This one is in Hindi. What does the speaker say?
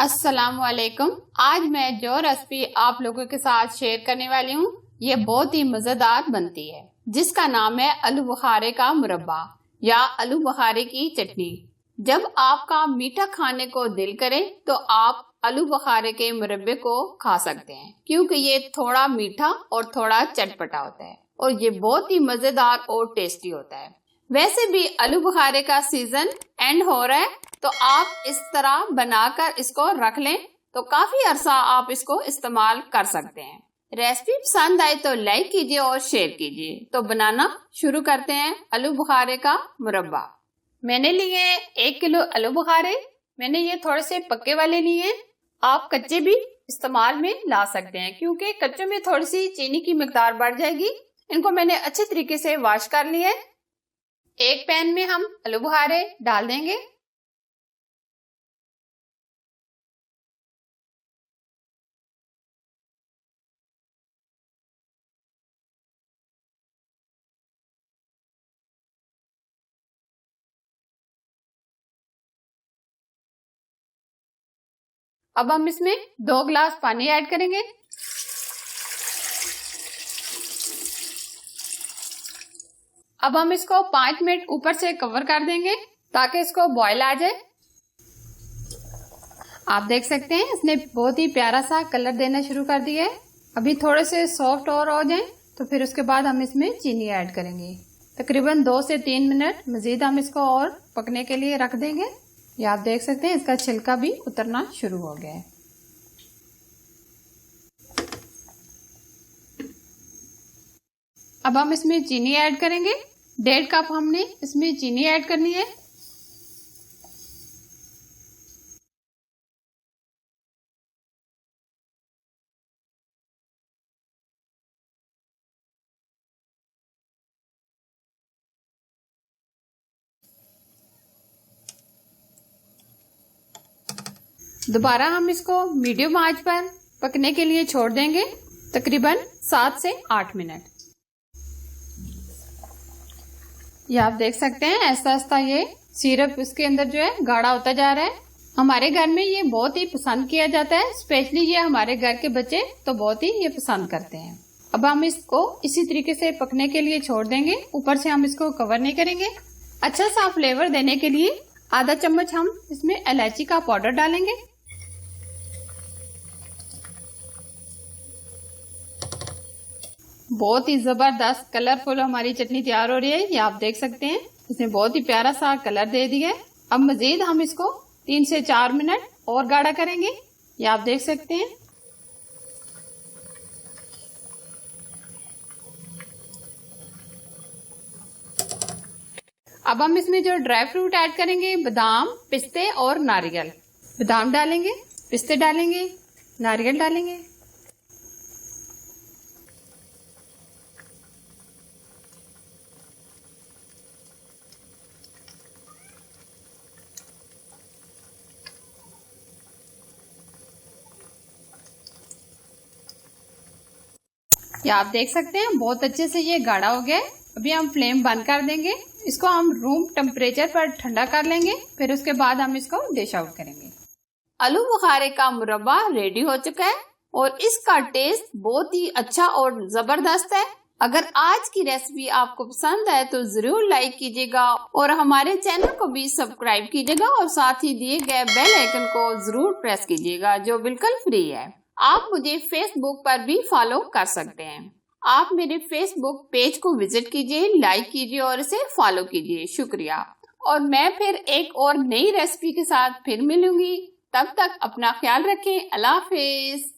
अस्सलामुअलैकुम। आज मैं जो रेसिपी आप लोगों के साथ शेयर करने वाली हूँ ये बहुत ही मजेदार बनती है, जिसका नाम है आलू बुखारे का मुरब्बा या आलू बुखारे की चटनी। जब आपका मीठा खाने को दिल करे तो आप आलू बुखारे के मुरब्बे को खा सकते हैं, क्योंकि ये थोड़ा मीठा और थोड़ा चटपटा होता है और ये बहुत ही मजेदार और टेस्टी होता है। वैसे भी आलू बुखारे का सीजन एंड हो रहा है, तो आप इस तरह बनाकर इसको रख लें तो काफी अरसा आप इसको इस्तेमाल कर सकते हैं। रेसिपी पसंद आए तो लाइक कीजिए और शेयर कीजिए। तो बनाना शुरू करते हैं आलू बुखारे का मुरब्बा। मैंने लिए 1 किलो आलू बुखारे। मैंने ये थोड़े से पक्के वाले लिए। आप कच्चे भी इस्तेमाल में ला सकते हैं, क्योंकि कच्चों में थोड़ी सी चीनी की मिकदार बढ़ जाएगी। इनको मैंने अच्छे तरीके से वॉश कर लिया। एक पैन में हम आलू बुखारे डाल देंगे। अब हम इसमें 2 गिलास पानी ऐड करेंगे। अब हम इसको 5 मिनट ऊपर से कवर कर देंगे ताकि इसको बॉयल आ जाए। आप देख सकते हैं इसने बहुत ही प्यारा सा कलर देना शुरू कर दिया है। अभी थोड़े से सॉफ्ट और हो जाए तो फिर उसके बाद हम इसमें चीनी ऐड करेंगे। तकरीबन 2 से 3 मिनट मजीद हम इसको और पकने के लिए रख देंगे। ये आप देख सकते हैं इसका छिलका भी उतरना शुरू हो गया है। अब हम इसमें चीनी ऐड करेंगे। 1.5 कप हमने इसमें चीनी ऐड करनी है। दोबारा हम इसको मीडियम आंच पर पकने के लिए छोड़ देंगे, तकरीबन 7 से 8 मिनट। ये आप देख सकते हैं आहिस्ता आहिस्ता ये सिरप इसके अंदर जो है गाढ़ा होता जा रहा है। हमारे घर में ये बहुत ही पसंद किया जाता है, स्पेशली ये हमारे घर के बच्चे तो बहुत ही ये पसंद करते हैं। अब हम इसको इसी तरीके से पकने के लिए छोड़ देंगे। ऊपर से हम इसको कवर नहीं करेंगे। अच्छा सा फ्लेवर देने के लिए आधा चम्मच हम इसमें इलायची का पाउडर डालेंगे। बहुत ही जबरदस्त कलरफुल हमारी चटनी तैयार हो रही है। ये आप देख सकते हैं इसने बहुत ही प्यारा सा कलर दे दिया है। अब मजीद हम इसको 3 से 4 मिनट और गाढ़ा करेंगे। ये आप देख सकते हैं। अब हम इसमें जो ड्राई फ्रूट ऐड करेंगे, बादाम, पिस्ते और नारियल। बादाम डालेंगे, पिस्ते डालेंगे, नारियल डालेंगे। ये आप देख सकते हैं बहुत अच्छे से ये गाढ़ा हो गया है। अभी हम फ्लेम बंद कर देंगे। इसको हम रूम टेम्परेचर पर ठंडा कर लेंगे, फिर उसके बाद हम इसको डिश आउट करेंगे। आलू बुखारे का मुरब्बा रेडी हो चुका है और इसका टेस्ट बहुत ही अच्छा और जबरदस्त है। अगर आज की रेसिपी आपको पसंद आए तो जरूर लाइक कीजिएगा और हमारे चैनल को भी सब्सक्राइब कीजिएगा और साथ ही दिए गए बेल आइकन को जरूर प्रेस कीजिएगा, जो बिल्कुल फ्री है। आप मुझे फेसबुक पर भी फॉलो कर सकते हैं। आप मेरे फेसबुक पेज को विजिट कीजिए, लाइक कीजिए और इसे फॉलो कीजिए। शुक्रिया। और मैं फिर एक और नई रेसिपी के साथ फिर मिलूंगी। तब तक अपना ख्याल रखें। अल्लाह हाफिज।